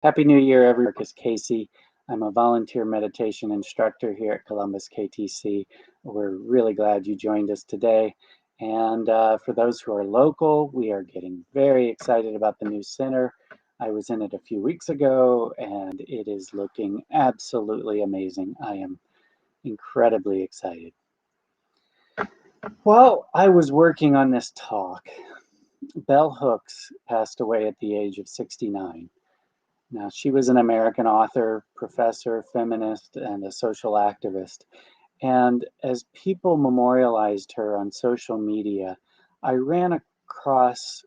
Happy New Year, everyone. Marcus Casey. I'm a volunteer meditation instructor here at Columbus KTC. We're really glad you joined us today. And for those who are local, we are getting very excited about the new center. I was in it a few weeks ago, and it is looking absolutely amazing. I am incredibly excited. While I was working on this talk, Bell Hooks passed away at the age of 69. Now, she was an American author, professor, feminist, and a social activist. And as people memorialized her on social media, I ran across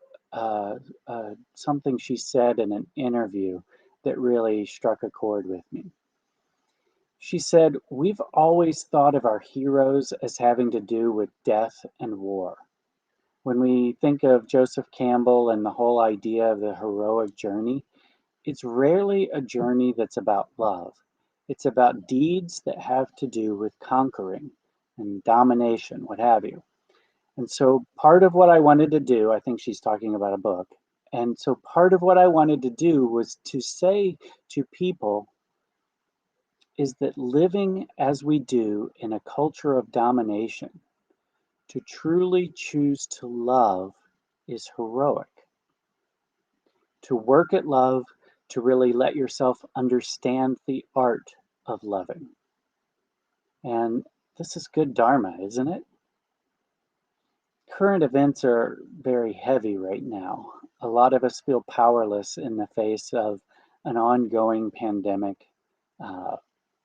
something she said in an interview that really struck a chord with me. She said, "We've always thought of our heroes as having to do with death and war. When we think of Joseph Campbell and the whole idea of the heroic journey, it's rarely a journey that's about love. It's about deeds that have to do with conquering and domination, what have you." And so part of what I wanted to do, I think she's talking about a book. And so part of what I wanted to do was to say to people is that living as we do in a culture of domination, to truly choose to love is heroic. To work at love, to really let yourself understand the art of loving. And this is good Dharma, isn't it? Current events are very heavy right now. A lot of us feel powerless in the face of an ongoing pandemic, uh,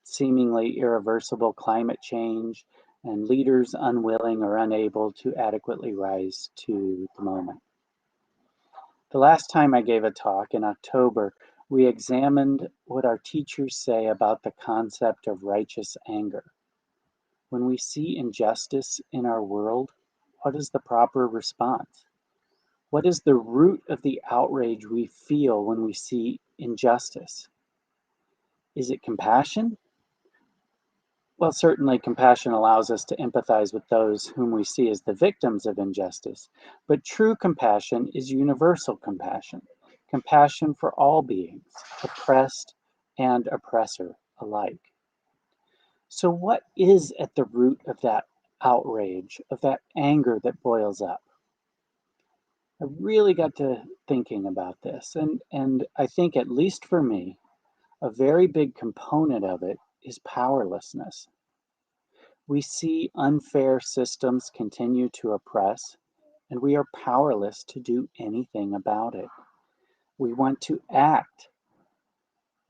seemingly irreversible climate change, and leaders unwilling or unable to adequately rise to the moment. The last time I gave a talk in October, we examined what our teachers say about the concept of righteous anger. When we see injustice in our world, what is the proper response? What is the root of the outrage we feel when we see injustice? Is it compassion? Well, certainly compassion allows us to empathize with those whom we see as the victims of injustice, but true compassion is universal compassion, compassion for all beings, oppressed and oppressor alike. So what is at the root of that outrage, of that anger that boils up? I really got to thinking about this, and I think, at least for me, a very big component of it is powerlessness. We see unfair systems continue to oppress, and we are powerless to do anything about it. We want to act,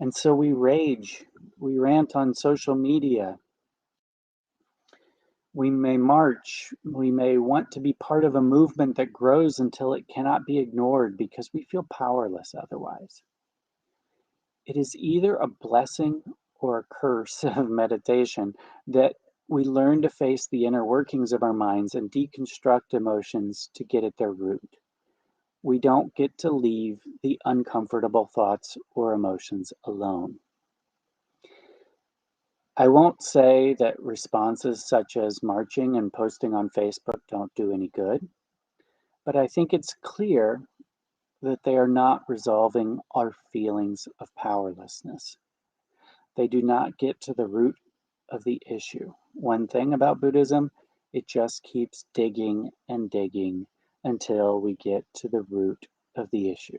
and so we rage, we rant on social media, we may march, we may want to be part of a movement that grows until it cannot be ignored because we feel powerless otherwise. It is either a blessing or a curse of meditation that we learn to face the inner workings of our minds and deconstruct emotions to get at their root. We don't get to leave the uncomfortable thoughts or emotions alone. I won't say that responses such as marching and posting on Facebook don't do any good, but I think it's clear that they are not resolving our feelings of powerlessness. They do not get to the root of the issue. One thing about Buddhism, it just keeps digging and digging until we get to the root of the issue.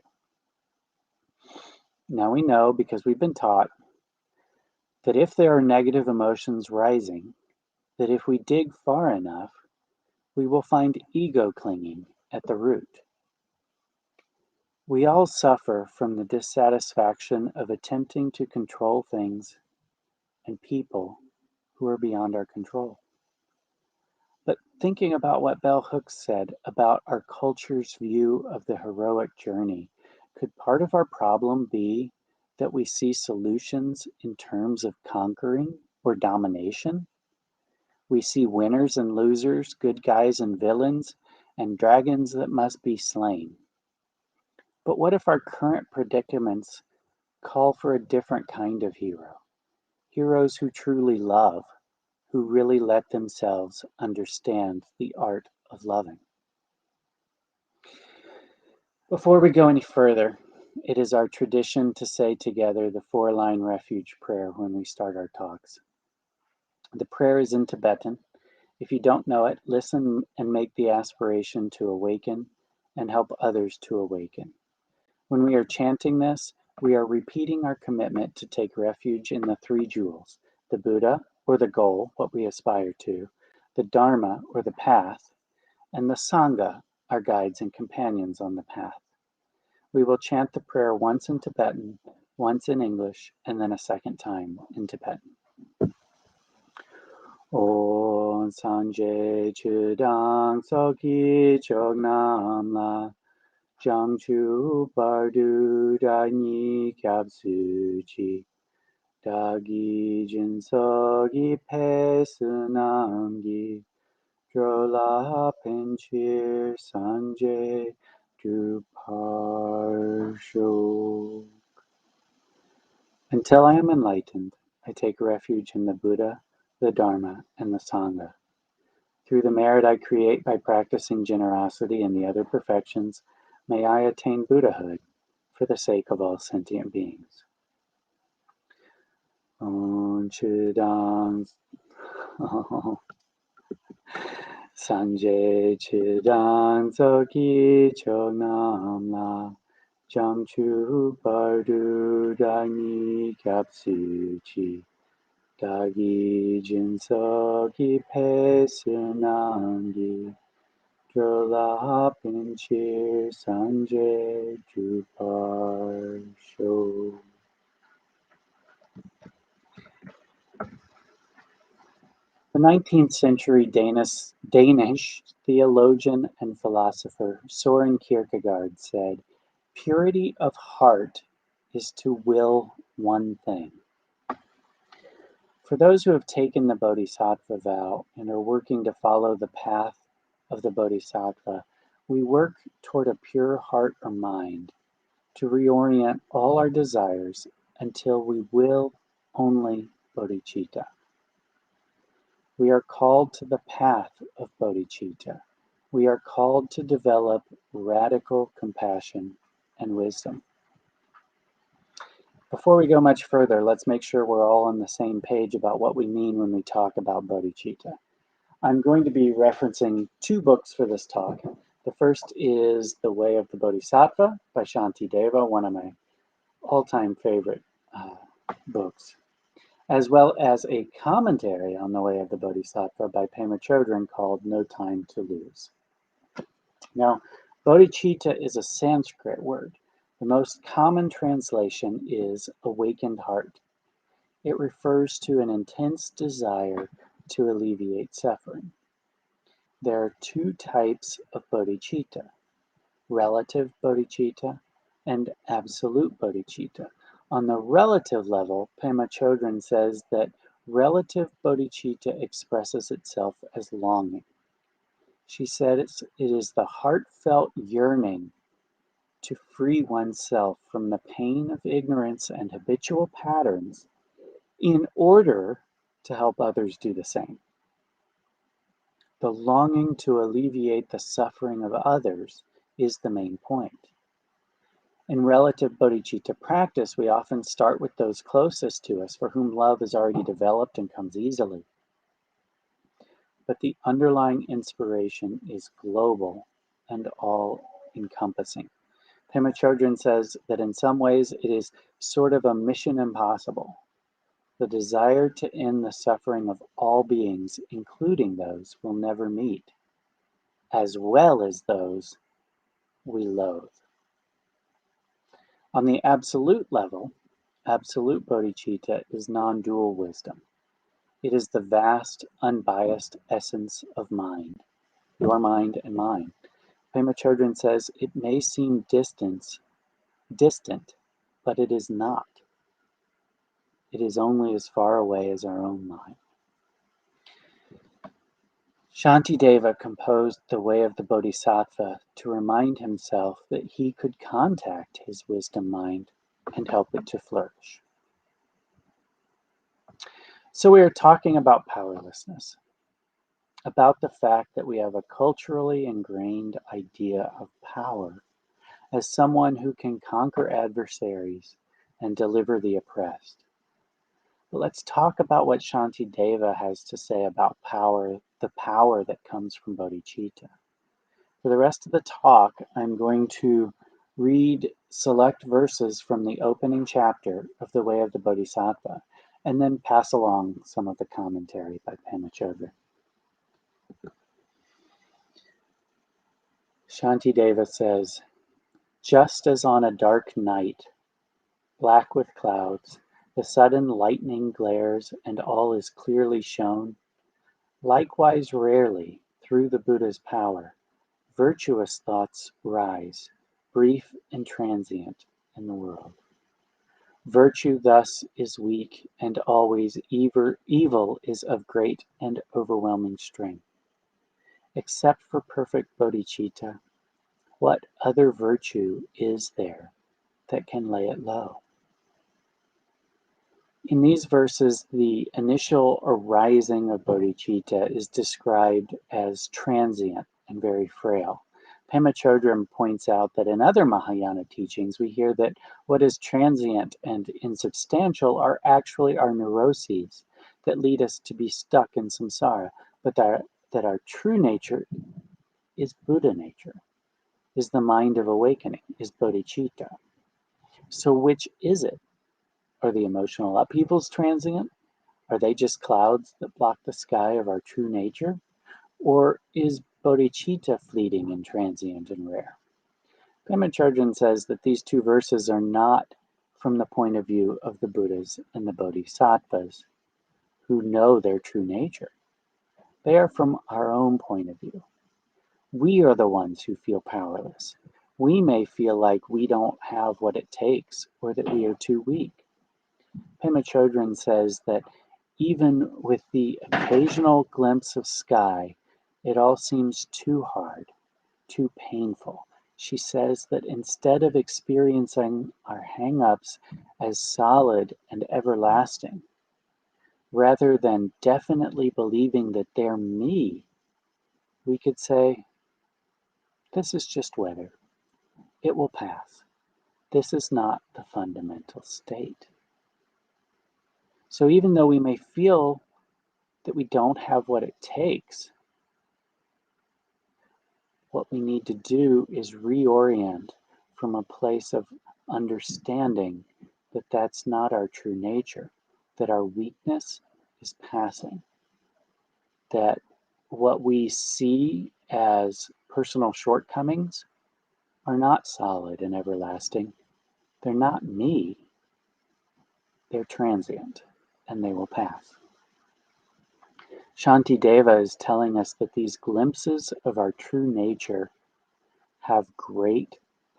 Now we know, because we've been taught, that if there are negative emotions rising, that if we dig far enough, we will find ego clinging at the root. We all suffer from the dissatisfaction of attempting to control things and people who are beyond our control. But thinking about what Bell Hooks said about our culture's view of the heroic journey, could part of our problem be that we see solutions in terms of conquering or domination? We see winners and losers, good guys and villains, and dragons that must be slain. But what if our current predicaments call for a different kind of hero? Heroes who truly love, who really let themselves understand the art of loving. Before we go any further, it is our tradition to say together the four-line refuge prayer when we start our talks. The prayer is in Tibetan. If you don't know it, listen and make the aspiration to awaken and help others to awaken. When we are chanting this, we are repeating our commitment to take refuge in the three jewels: the Buddha, or the goal, what we aspire to, the Dharma, or the path, and the Sangha, our guides and companions on the path. We will chant the prayer once in Tibetan, once in English, and then a second time in Tibetan. Om Sanjay Chudang Soki Chognam La Jiangchu Bardu Dani Kyabsu Chi Dagi Jinsogi Pesunamgi Drola Penchir Sanjay Druparsho. Until I am enlightened, I take refuge in the Buddha, the Dharma, and the Sangha. Through the merit I create by practicing generosity and the other perfections, may I attain Buddhahood for the sake of all sentient beings. Om Chidang Sanjay Chidang Zoki Chognam La Jamchu Bardu Dani Kapsu Chi Dagi Jinsogi Pesunangi Drola Pinchir Sanjay Druparsho. The 19th century Danish theologian and philosopher Søren Kierkegaard said, "Purity of heart is to will one thing." For those who have taken the Bodhisattva vow and are working to follow the path of the Bodhisattva, we work toward a pure heart or mind to reorient all our desires until we will only bodhicitta. We are called to the path of bodhicitta. We are called to develop radical compassion and wisdom. Before we go much further, let's make sure we're all on the same page about what we mean when we talk about bodhicitta. I'm going to be referencing two books for this talk. The first is The Way of the Bodhisattva by Shantideva, one of my all-time favorite books, as well as a commentary on The Way of the Bodhisattva by Pema Chodrön called No Time to Lose. Now, bodhicitta is a Sanskrit word. The most common translation is awakened heart. It refers to an intense desire to alleviate suffering. There are two types of bodhicitta: relative bodhicitta and absolute bodhicitta. On the relative level, Pema Chodrön says that relative bodhicitta expresses itself as longing. She said it is the heartfelt yearning to free oneself from the pain of ignorance and habitual patterns in order to help others do the same. The longing to alleviate the suffering of others is the main point. In relative bodhicitta practice, we often start with those closest to us for whom love is already developed and comes easily. But the underlying inspiration is global and all-encompassing. Pema Chodrön says that in some ways it is sort of a mission impossible. The desire to end the suffering of all beings, including those we'll never meet, as well as those we loathe. On the absolute level, absolute bodhicitta is non-dual wisdom. It is the vast, unbiased essence of mind, your mind and mine. Pema Chodrön says it may seem distant, but it is not. It is only as far away as our own mind. Shantideva composed The Way of the Bodhisattva to remind himself that he could contact his wisdom mind and help it to flourish. So we are talking about powerlessness, about the fact that we have a culturally ingrained idea of power as someone who can conquer adversaries and deliver the oppressed. But let's talk about what Shantideva has to say about power, the power that comes from bodhicitta. For the rest of the talk, I'm going to read select verses from the opening chapter of The Way of the Bodhisattva, and then pass along some of the commentary by Pema Chodrön. Shantideva says, just as on a dark night, black with clouds, the sudden lightning glares and all is clearly shown, likewise rarely, through the Buddha's power, virtuous thoughts rise, brief and transient in the world. Virtue thus is weak, and always evil is of great and overwhelming strength. Except for perfect bodhicitta, what other virtue is there that can lay it low? In these verses, the initial arising of bodhicitta is described as transient and very frail. Pema Chodrön points out that in other Mahayana teachings, we hear that what is transient and insubstantial are actually our neuroses that lead us to be stuck in samsara, but that our true nature is Buddha nature, is the mind of awakening, is bodhicitta. So which is it? Are the emotional upheavals transient? Are they just clouds that block the sky of our true nature? Or is bodhicitta fleeting and transient and rare? Pema Chodrön says that these two verses are not from the point of view of the Buddhas and the bodhisattvas who know their true nature. They are from our own point of view. We are the ones who feel powerless. We may feel like we don't have what it takes or that we are too weak. Pema Chodrön says that even with the occasional glimpse of sky, it all seems too hard, too painful. She says that instead of experiencing our hang-ups as solid and everlasting, rather than definitely believing that they're me, we could say, this is just weather. It will pass. This is not the fundamental state. So even though we may feel that we don't have what it takes, what we need to do is reorient from a place of understanding that that's not our true nature, that our weakness is passing, that what we see as personal shortcomings are not solid and everlasting. They're not me. They're transient, and they will pass. Shantideva is telling us that these glimpses of our true nature have great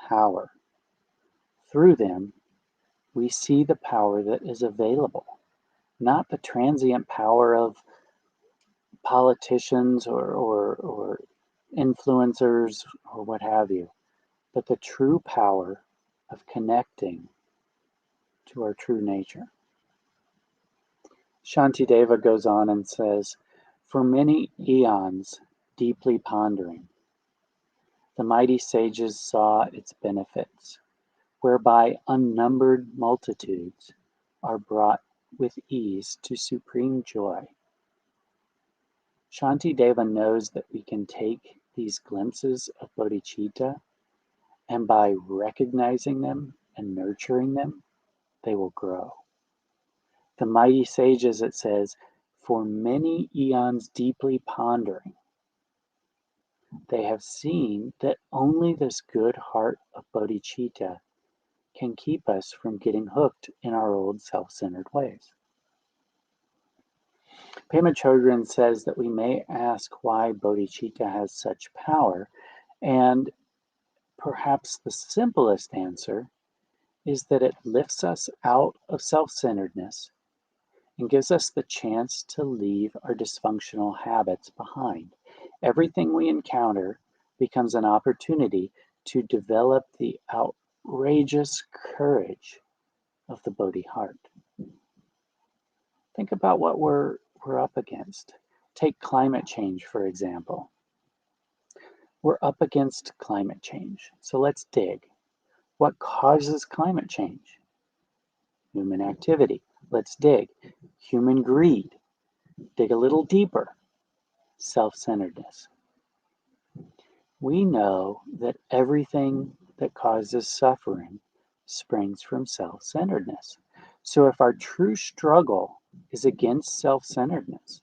power. Through them, we see the power that is available, not the transient power of politicians or influencers or what have you, but the true power of connecting to our true nature. Shantideva goes on and says, for many eons, deeply pondering, the mighty sages saw its benefits, whereby unnumbered multitudes are brought with ease to supreme joy. Shantideva knows that we can take these glimpses of bodhicitta, and by recognizing them and nurturing them, they will grow. The mighty sages, it says, for many eons deeply pondering, they have seen that only this good heart of bodhicitta can keep us from getting hooked in our old self-centered ways. Pema Chodrön says that we may ask why bodhicitta has such power, and perhaps the simplest answer is that it lifts us out of self-centeredness and gives us the chance to leave our dysfunctional habits behind. Everything we encounter becomes an opportunity to develop the outrageous courage of the Bodhi heart. Think about what we're up against. Take climate change, for example. We're up against climate change. So let's dig. What causes climate change? Human activity. Let's dig. Human greed. Dig a little deeper. Self-centeredness. We know that everything that causes suffering springs from self-centeredness. So if our true struggle is against self-centeredness,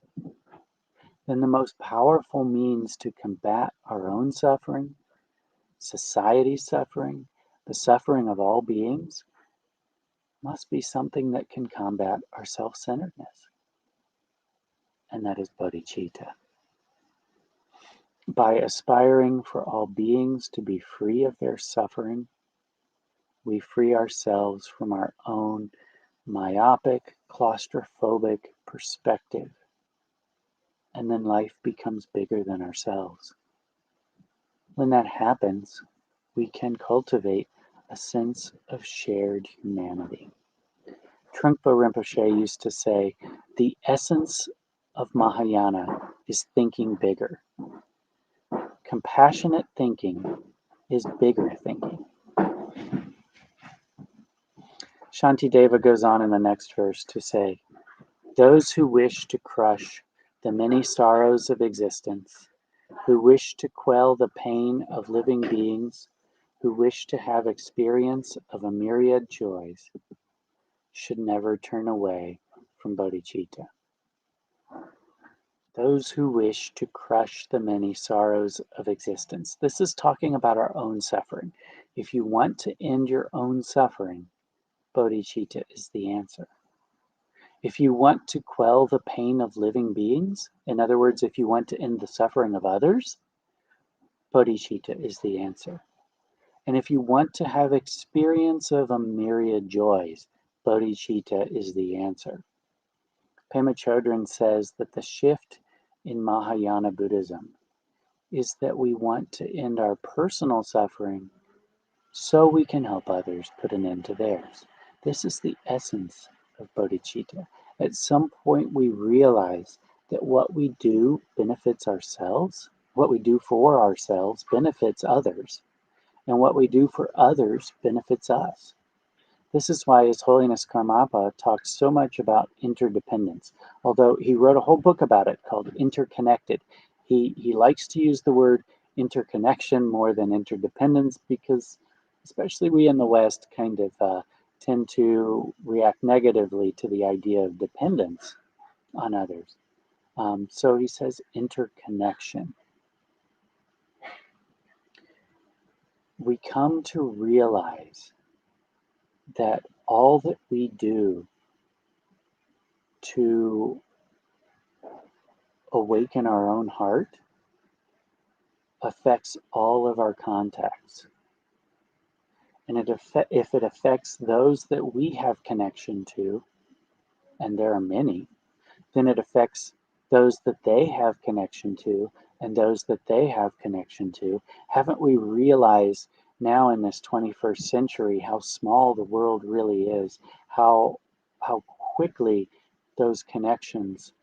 then the most powerful means to combat our own suffering, society's suffering, the suffering of all beings, must be something that can combat our self-centeredness. And that is bodhicitta. By aspiring for all beings to be free of their suffering, we free ourselves from our own myopic, claustrophobic perspective, and then life becomes bigger than ourselves. When that happens, we can cultivate a sense of shared humanity. Trungpa Rinpoche used to say, the essence of Mahayana is thinking bigger. Compassionate thinking is bigger thinking. Shantideva goes on in the next verse to say, those who wish to crush the many sorrows of existence, who wish to quell the pain of living beings, who wish to have experience of a myriad joys, should never turn away from bodhicitta. Those who wish to crush the many sorrows of existence. This is talking about our own suffering. If you want to end your own suffering, bodhicitta is the answer. If you want to quell the pain of living beings, in other words, if you want to end the suffering of others, bodhicitta is the answer. And if you want to have experience of a myriad joys, bodhicitta is the answer. Pema Chodrön says that the shift in Mahayana Buddhism is that we want to end our personal suffering so we can help others put an end to theirs. This is the essence of bodhicitta. At some point we realize that what we do benefits ourselves, what we do for ourselves benefits others, and what we do for others benefits us. This is why His Holiness Karmapa talks so much about interdependence, although he wrote a whole book about it called Interconnected. He likes to use the word interconnection more than interdependence because especially we in the West kind of tend to react negatively to the idea of dependence on others. So he says interconnection. We come to realize that all that we do to awaken our own heart affects all of our contacts. And if it affects those that we have connection to, and there are many, then it affects those that they have connection to and those that they have connection to. Haven't we realized now in this 21st century how small the world really is, how quickly those connections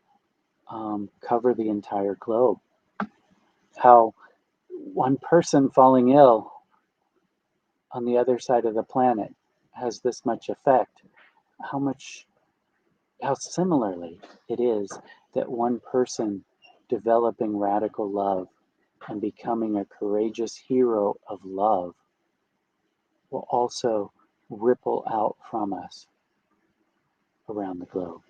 cover the entire globe, how one person falling ill on the other side of the planet has this much effect, how similarly it is that one person developing radical love and becoming a courageous hero of love will also ripple out from us around the globe.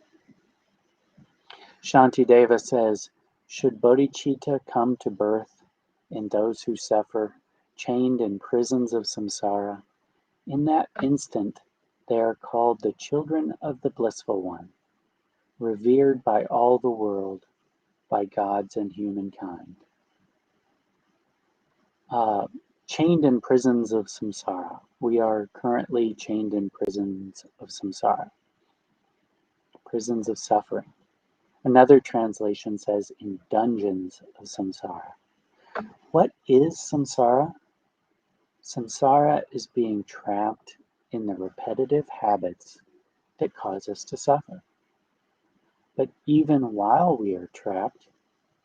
Shantideva says, should bodhicitta come to birth in those who suffer, chained in prisons of samsara, in that instant they are called the children of the blissful one, revered by all the world, by gods and humankind. Chained in prisons of samsara. We are currently chained in prisons of samsara, prisons of suffering. Another translation says in dungeons of samsara. What is samsara? Samsara is being trapped in the repetitive habits that cause us to suffer. But even while we are trapped,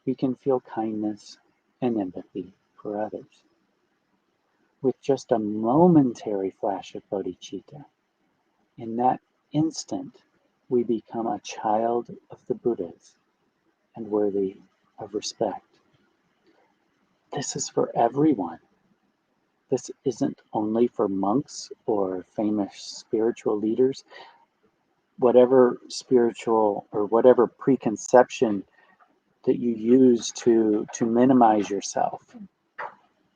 we can feel kindness and empathy for others. with just a momentary flash of bodhicitta. In that instant, we become a child of the Buddhas and worthy of respect. This is for everyone. This isn't only for monks or famous spiritual leaders. Whatever spiritual or whatever preconception that you use to minimize yourself,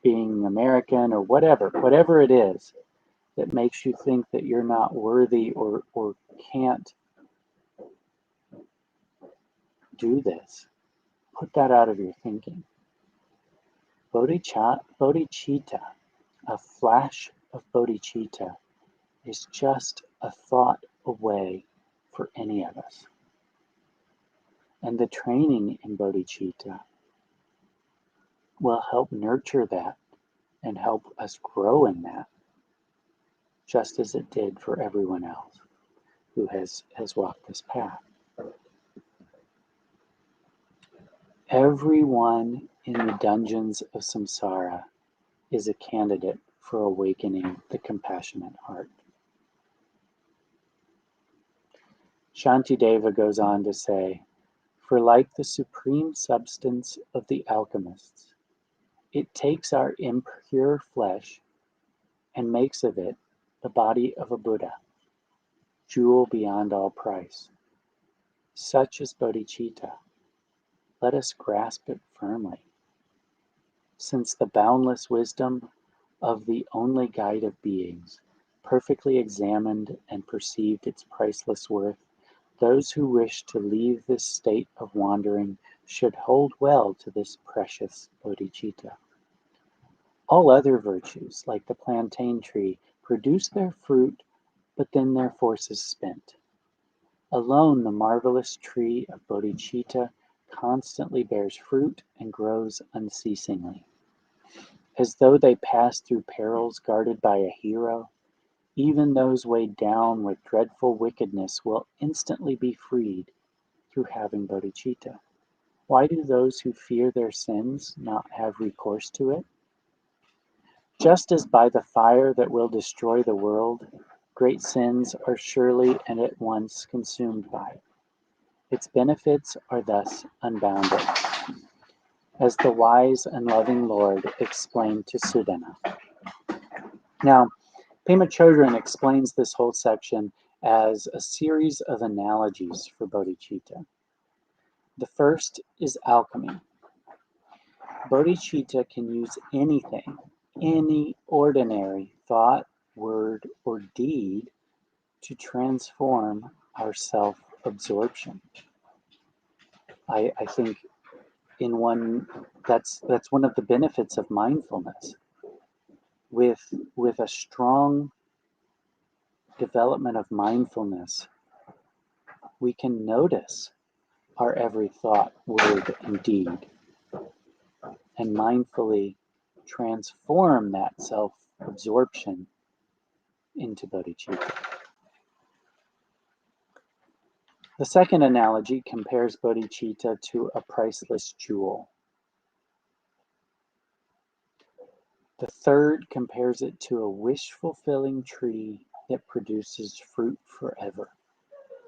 being American or whatever it is that makes you think that you're not worthy or can't do this, put that out of your thinking. Bodhicitta, a flash of bodhicitta, is just a thought away for any of us. And the training in bodhicitta will help nurture that and help us grow in that, just as it did for everyone else who has walked this path. Everyone in the dungeons of samsara is a candidate for awakening the compassionate heart. Shantideva goes on to say, for like the supreme substance of the alchemists, it takes our impure flesh and makes of it the body of a Buddha, jewel beyond all price. Such is bodhicitta. Let us grasp it firmly. Since the boundless wisdom of the only guide of beings perfectly examined and perceived its priceless worth, those who wish to leave this state of wandering should hold well to this precious bodhicitta. All other virtues, like the plantain tree, produce their fruit, but then their force is spent. Alone, the marvelous tree of bodhicitta constantly bears fruit and grows unceasingly. As though they pass through perils guarded by a hero, even those weighed down with dreadful wickedness will instantly be freed through having bodhicitta. Why do those who fear their sins not have recourse to it? Just as by the fire that will destroy the world, great sins are surely and at once consumed by it. Its benefits are thus unbounded, as the wise and loving Lord explained to Sudana. Now, Pema Chodrön explains this whole section as a series of analogies for bodhicitta. The first is alchemy. Bodhicitta can use anything, any ordinary thought, word, or deed to transform our self-absorption. I think that's one of the benefits of mindfulness. With a strong development of mindfulness, we can notice our every thought, word, and deed, and mindfully transform that self-absorption into bodhicitta. The second analogy compares bodhicitta to a priceless jewel. The third compares it to a wish-fulfilling tree that produces fruit forever.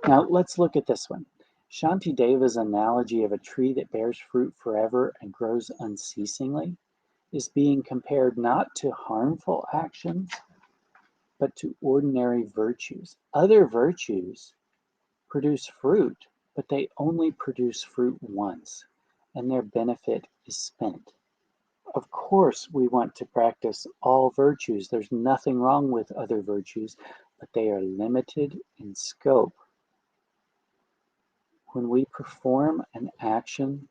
Now let's look at this one. Shantideva's analogy of a tree that bears fruit forever and grows unceasingly is being compared not to harmful actions, but to ordinary virtues. Other virtues produce fruit, but they only produce fruit once, and their benefit is spent. Of course, we want to practice all virtues. There's nothing wrong with other virtues, but they are limited in scope. When we perform an action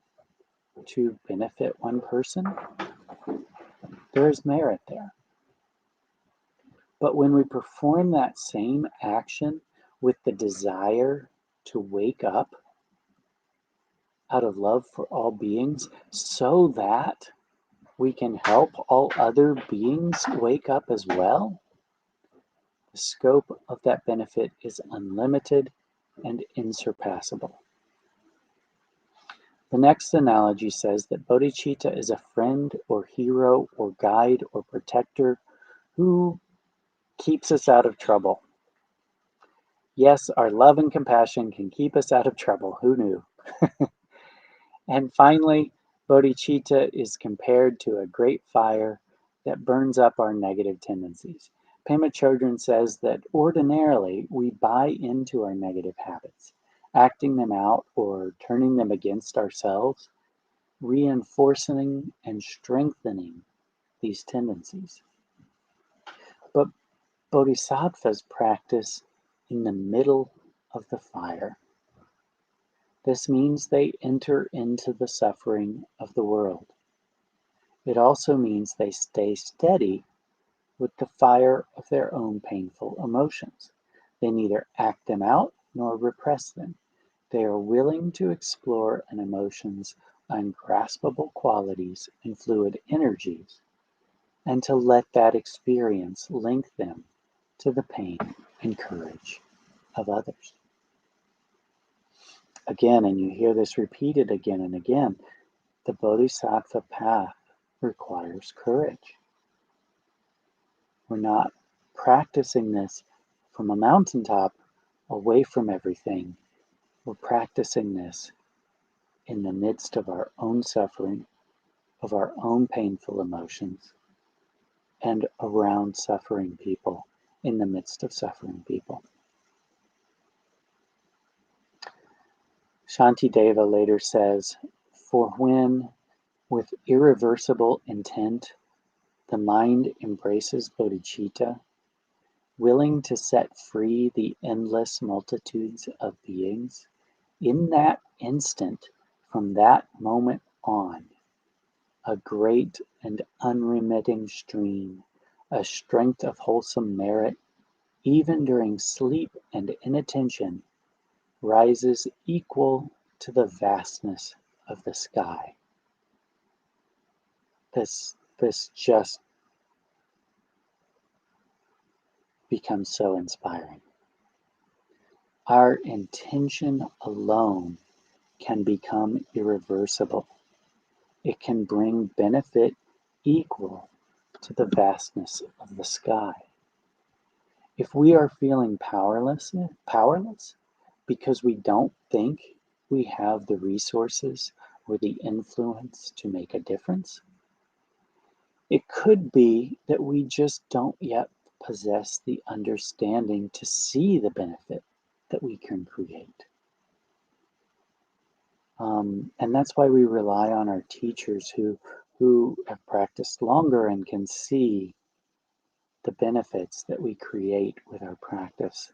to benefit one person, there is merit there. But when we perform that same action with the desire to wake up out of love for all beings so that we can help all other beings wake up as well, the scope of that benefit is unlimited and insurpassable. The next analogy says that bodhicitta is a friend or hero or guide or protector Who keeps us out of trouble? Yes, our love and compassion can keep us out of trouble. Who knew? And finally, bodhicitta is compared to a great fire that burns up our negative tendencies. Pema Chodrön says that ordinarily we buy into our negative habits, acting them out or turning them against ourselves, reinforcing and strengthening these tendencies. But bodhisattvas practice in the middle of the fire. This means they enter into the suffering of the world. It also means they stay steady with the fire of their own painful emotions. They neither act them out nor repress them. They are willing to explore an emotion's ungraspable qualities and fluid energies, and to let that experience link them to the pain and courage of others. Again, and you hear this repeated again and again, the Bodhisattva path requires courage. We're not practicing this from a mountaintop away from everything. We're practicing this in the midst of our own suffering, of our own painful emotions, and around suffering people, in the midst of suffering people. Shantideva later says, "For when, with irreversible intent, the mind embraces bodhicitta, willing to set free the endless multitudes of beings, in that instant, from that moment on, a great and unremitting stream, a strength of wholesome merit, even during sleep and inattention, rises equal to the vastness of the sky." This just becomes so inspiring. Our intention alone can become irreversible. It can bring benefit equal to the vastness of the sky. If we are feeling powerless because we don't think we have the resources or the influence to make a difference, it could be that we just don't yet possess the understanding to see the benefit that we can create. And that's why we rely on our teachers who have practiced longer and can see the benefits that we create with our practice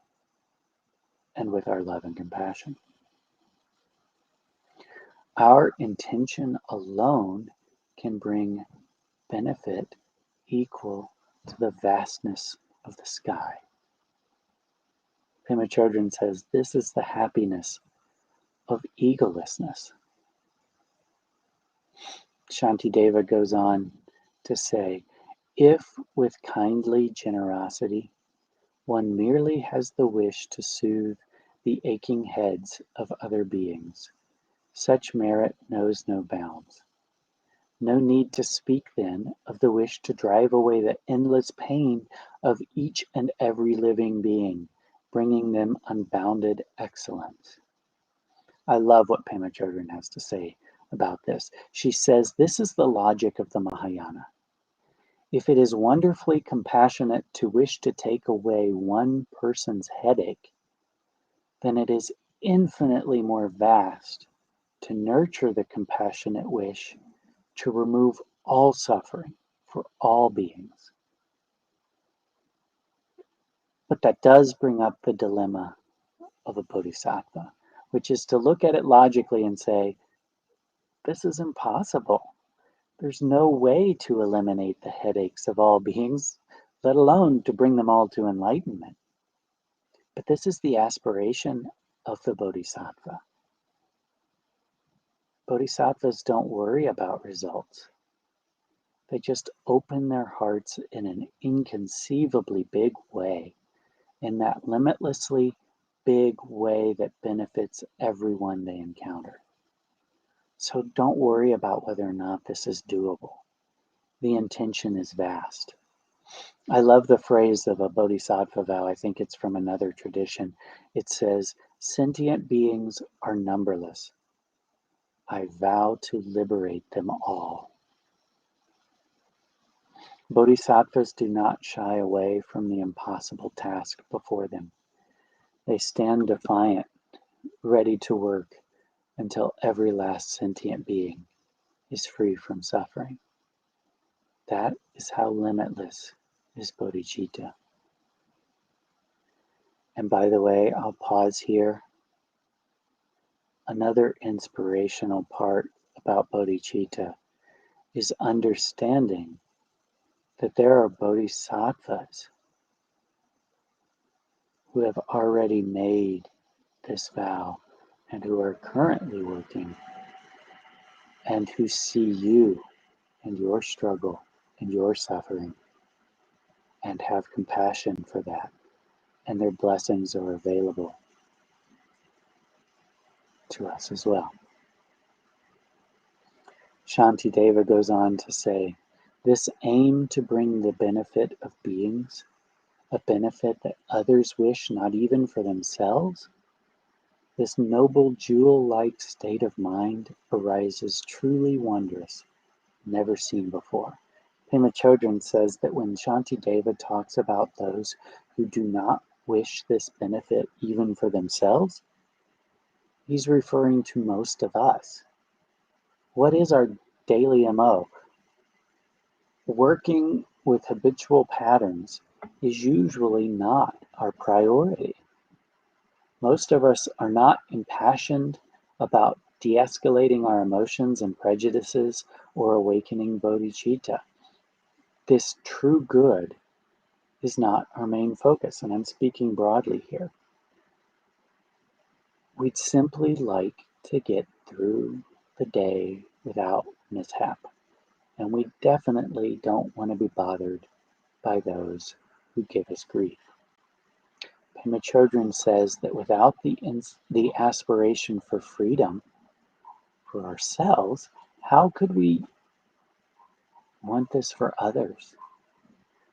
and with our love and compassion. Our intention alone can bring benefit equal to the vastness of the sky. Pema Chodrön says this is the happiness of egolessness. Shantideva goes on to say, if with kindly generosity one merely has the wish to soothe the aching heads of other beings, such merit knows no bounds. No need to speak then of the wish to drive away the endless pain of each and every living being, bringing them unbounded excellence. I love what Pema Chodrön has to say about this. She says this is the logic of the Mahayana. If it is wonderfully compassionate to wish to take away one person's headache, then it is infinitely more vast to nurture the compassionate wish to remove all suffering for all beings. But that does bring up the dilemma of a bodhisattva, which is to look at it logically and say, this is impossible. There's no way to eliminate the headaches of all beings, let alone to bring them all to enlightenment. But this is the aspiration of the bodhisattva. Bodhisattvas don't worry about results. They just open their hearts in an inconceivably big way, in that limitlessly big way that benefits everyone they encounter. So don't worry about whether or not this is doable. The intention is vast. I love the phrase of a bodhisattva vow. I think it's from another tradition. It says, "Sentient beings are numberless. I vow to liberate them all." Bodhisattvas do not shy away from the impossible task before them. They stand defiant, ready to work until every last sentient being is free from suffering. That is how limitless is bodhicitta. And by the way, I'll pause here. Another inspirational part about bodhicitta is understanding that there are bodhisattvas who have already made this vow and who are currently working and who see you and your struggle and your suffering and have compassion for that, and their blessings are available to us as well. Shantideva goes on to say, this aim to bring the benefit of beings, a benefit that others wish not even for themselves, this noble jewel-like state of mind arises truly wondrous, never seen before. Pema Chodrön says that when Shantideva talks about those who do not wish this benefit even for themselves, he's referring to most of us. What is our daily MO? Working with habitual patterns is usually not our priority. Most of us are not impassioned about de-escalating our emotions and prejudices or awakening bodhicitta. This true good is not our main focus, and I'm speaking broadly here. We'd simply like to get through the day without mishap, and we definitely don't want to be bothered by those who give us grief. Pema Chodrön says that without the aspiration for freedom for ourselves, how could we want this for others?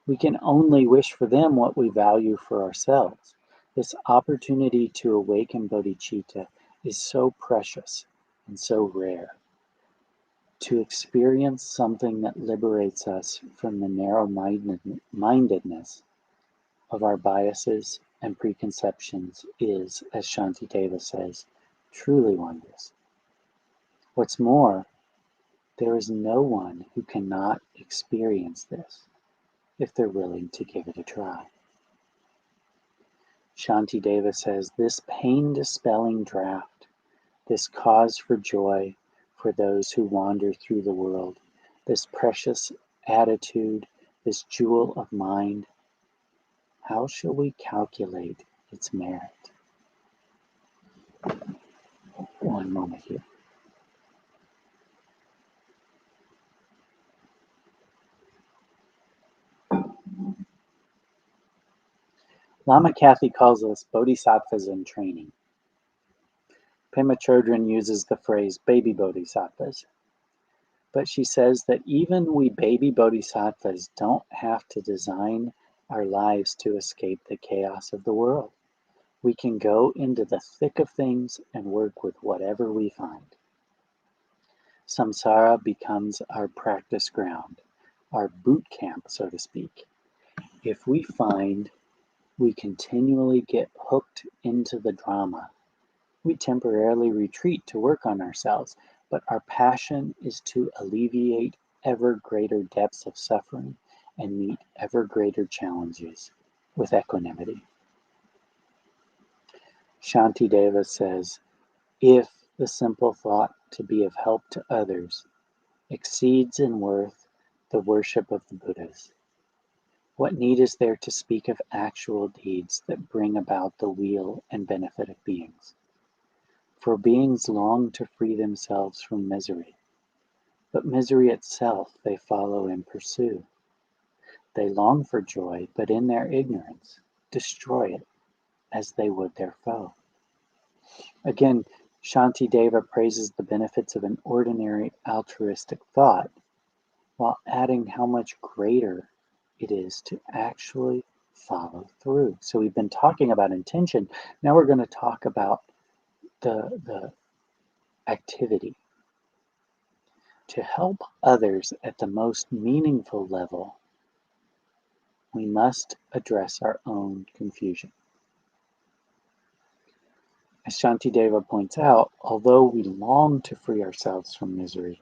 We can only wish for them what we value for ourselves. This opportunity to awaken bodhicitta is so precious and so rare. To experience something that liberates us from the narrow-mindedness of our biases and preconceptions is, as Shantideva says, truly wondrous. What's more, there is no one who cannot experience this if they're willing to give it a try. Shantideva says, this pain-dispelling draft, this cause for joy for those who wander through the world, this precious attitude, this jewel of mind, how shall we calculate its merit? One moment here. Lama Kathy calls us bodhisattvas in training. Pema Chodrön uses the phrase baby bodhisattvas, but she says that even we baby bodhisattvas don't have to design our lives to escape the chaos of the world. We can go into the thick of things and work with whatever we find. Samsara becomes our practice ground, our boot camp, so to speak. If we find we continually get hooked into the drama, we temporarily retreat to work on ourselves, but our passion is to alleviate ever greater depths of suffering and meet ever greater challenges with equanimity. Shantideva says, if the simple thought to be of help to others exceeds in worth the worship of the Buddhas, what need is there to speak of actual deeds that bring about the weal and benefit of beings? For beings long to free themselves from misery, but misery itself they follow and pursue. They long for joy, but in their ignorance destroy it as they would their foe. Again, Shantideva praises the benefits of an ordinary altruistic thought, while adding how much greater it is to actually follow through. So we've been talking about intention. Now we're going to talk about the activity. To help others at the most meaningful level, we must address our own confusion. As Shantideva points out, although we long to free ourselves from misery,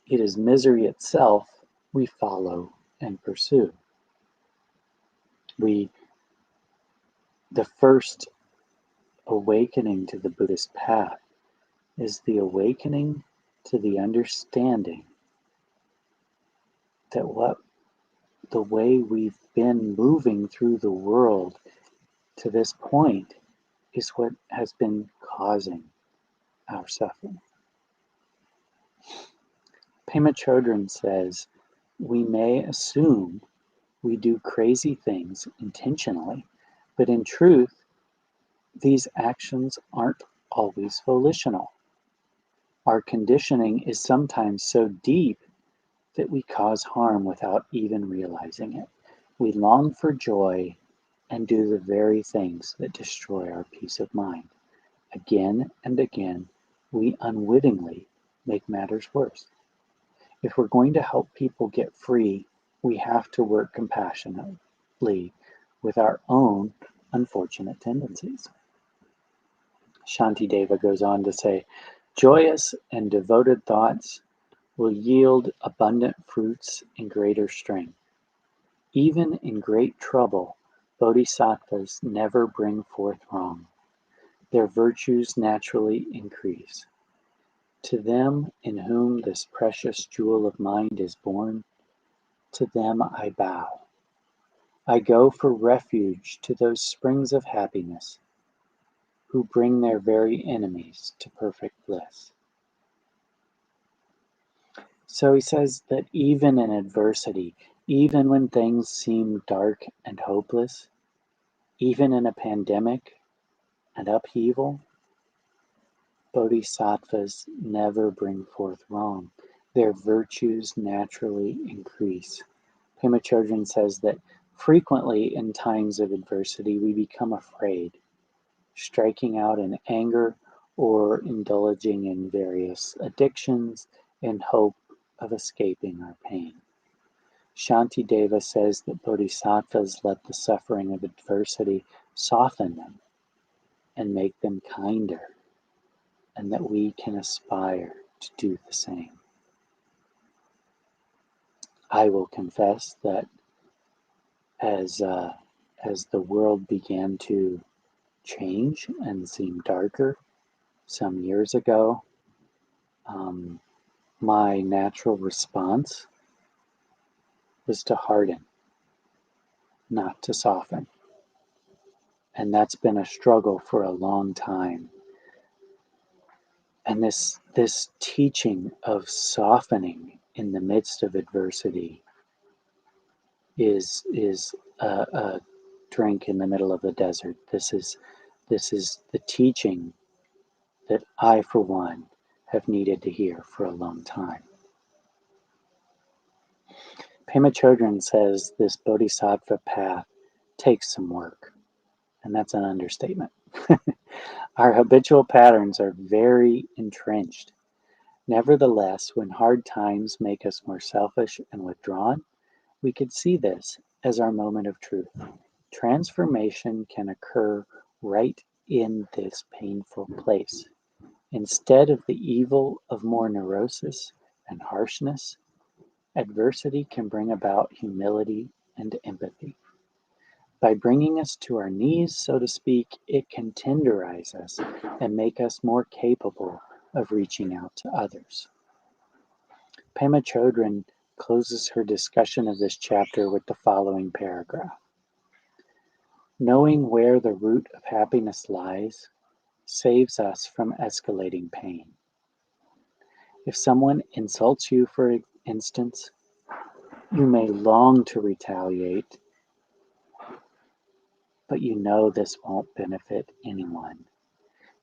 it is misery itself we follow and pursue. The first awakening to the Buddhist path is the awakening to the understanding that the way we've been moving through the world to this point is what has been causing our suffering. Pema Chodrön says, we may assume we do crazy things intentionally, but in truth, these actions aren't always volitional. Our conditioning is sometimes so deep that we cause harm without even realizing it. We long for joy and do the very things that destroy our peace of mind. Again and again, we unwittingly make matters worse. If we're going to help people get free, we have to work compassionately with our own unfortunate tendencies. Shantideva goes on to say, joyous and devoted thoughts will yield abundant fruits and greater strength. Even in great trouble, bodhisattvas never bring forth wrong. Their virtues naturally increase. To them in whom this precious jewel of mind is born, to them I bow. I go for refuge to those springs of happiness who bring their very enemies to perfect bliss. So he says that even in adversity, even when things seem dark and hopeless, even in a pandemic and upheaval, bodhisattvas never bring forth wrong. Their virtues naturally increase. Pema Chodrön says that frequently in times of adversity we become afraid, striking out in anger or indulging in various addictions in hope of escaping our pain. Shantideva says that bodhisattvas let the suffering of adversity soften them and make them kinder, and that we can aspire to do the same. I will confess that as the world began to change and seem darker some years ago, my natural response was to harden, not to soften. And that's been a struggle for a long time. And this teaching of softening in the midst of adversity is a drink in the middle of the desert. This is the teaching that I, for one, have needed to hear for a long time. Pema Chodrön says this bodhisattva path takes some work, and that's an understatement. Our habitual patterns are very entrenched. Nevertheless, when hard times make us more selfish and withdrawn, we could see this as our moment of truth. Transformation can occur right in this painful place. Instead of the evil of more neurosis and harshness, adversity can bring about humility and empathy. By bringing us to our knees, so to speak, it can tenderize us and make us more capable of reaching out to others. Pema Chodrön closes her discussion of this chapter with the following paragraph. Knowing where the root of happiness lies saves us from escalating pain. If someone insults you, for instance, you may long to retaliate, but you know this won't benefit anyone.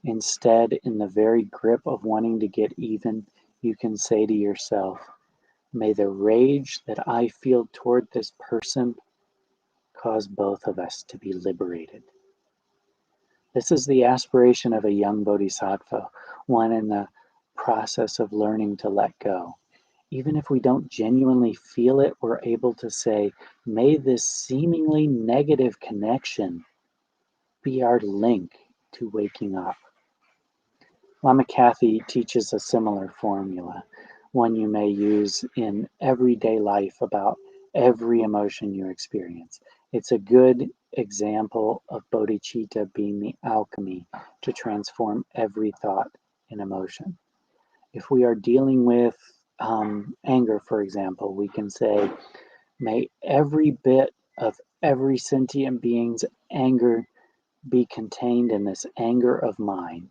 Instead, in the very grip of wanting to get even, you can say to yourself, May the rage that I feel toward this person cause both of us to be liberated. This is the aspiration of a young bodhisattva, one in the process of learning to let go. Even if we don't genuinely feel it, we're able to say, may this seemingly negative connection be our link to waking up. Lama Kathy teaches a similar formula, one you may use in everyday life about every emotion you experience. It's a good example of bodhicitta being the alchemy to transform every thought and emotion. If we are dealing with anger, for example, we can say, may every bit of every sentient being's anger be contained in this anger of mine.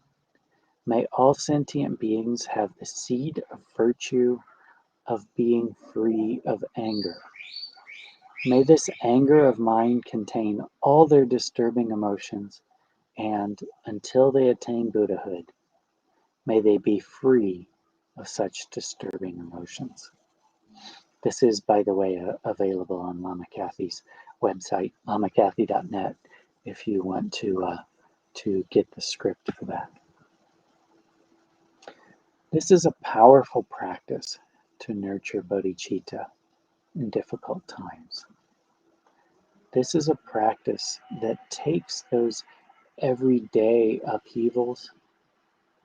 May all sentient beings have the seed of virtue of being free of anger. May this anger of mine contain all their disturbing emotions, and until they attain Buddhahood, may they be free of such disturbing emotions. This is, by the way, available on Lama Kathy's website, lamakathy.net, if you want to get the script for that. This is a powerful practice to nurture bodhicitta in difficult times. This is a practice that takes those everyday upheavals,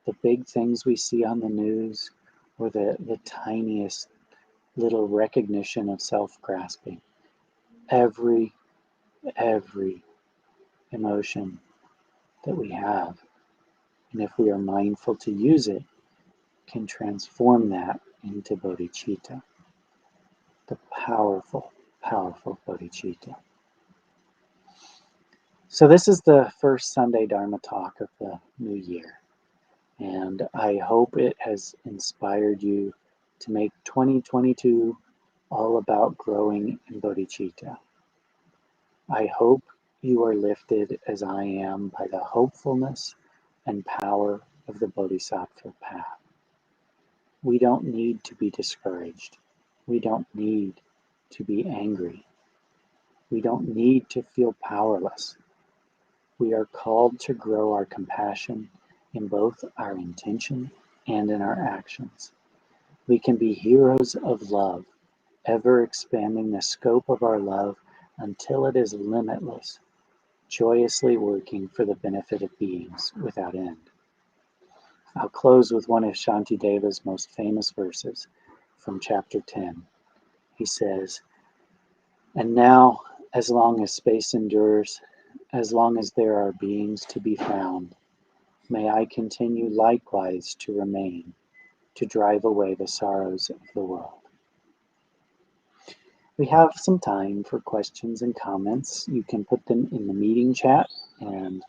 the big things we see on the news, or the tiniest little recognition of self-grasping. Every emotion that we have, and if we are mindful to use it, can transform that into bodhicitta, the powerful, powerful bodhicitta. So this is the first Sunday Dharma talk of the new year, and I hope it has inspired you to make 2022 all about growing in bodhicitta. I hope you are lifted as I am by the hopefulness and power of the Bodhisattva path. We don't need to be discouraged. We don't need to be angry. We don't need to feel powerless. We are called to grow our compassion in both our intention and in our actions. We can be heroes of love, ever expanding the scope of our love until it is limitless, joyously working for the benefit of beings without end. I'll close with one of Shantideva's most famous verses from chapter 10. He says, "And now, as long as space endures, as long as there are beings to be found, may I continue likewise to remain, to drive away the sorrows of the world." We have some time for questions and comments. You can put them in the meeting chat, and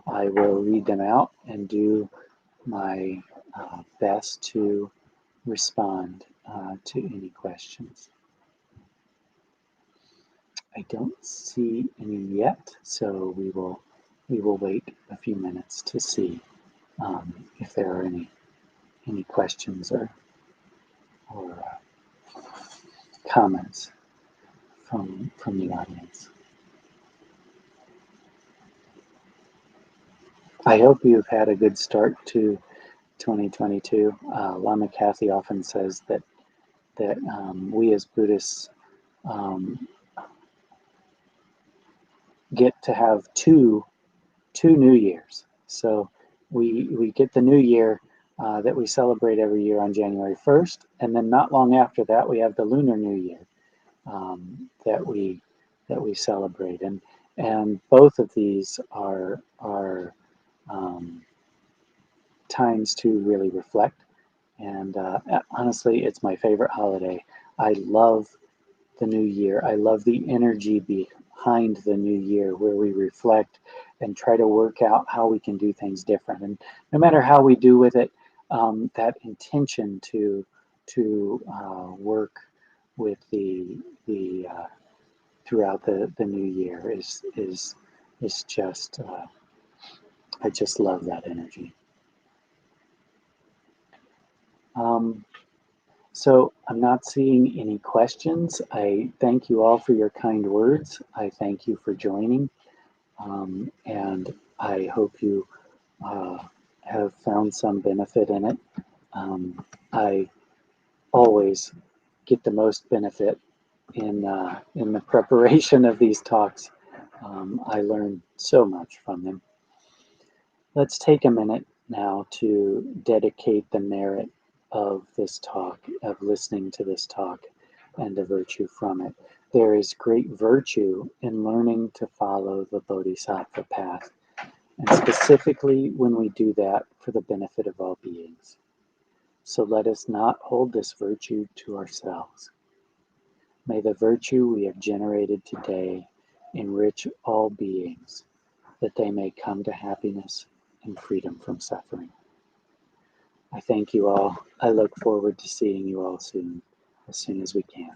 I will read them out and do my best to respond to any questions. I don't see any yet, so we will wait a few minutes to see if there are any questions or comments from the audience. I hope you've had a good start to 2022. Lama Kathy often says that we as Buddhists get to have two New Years. So we get the New Year that we celebrate every year on January 1st, and then not long after that we have the Lunar New Year that we celebrate, and both of these are times to really reflect. And honestly, it's my favorite holiday. I love the new year. I love the energy behind the new year, where we reflect and try to work out how we can do things different. And no matter how we do with it, that intention to work with the throughout the new year is just I just love that energy. So I'm not seeing any questions. I thank you all for your kind words. I thank you for joining, and I hope you uh, have found some benefit in it. I always get the most benefit in the preparation of these talks. I learn so much from them. Let's take a minute now to dedicate the merit of this talk, of listening to this talk, and the virtue from it. There is great virtue in learning to follow the Bodhisattva path, and specifically when we do that for the benefit of all beings. So let us not hold this virtue to ourselves. May the virtue we have generated today enrich all beings, that they may come to happiness and freedom from suffering. I thank you all. I look forward to seeing you all soon as we can.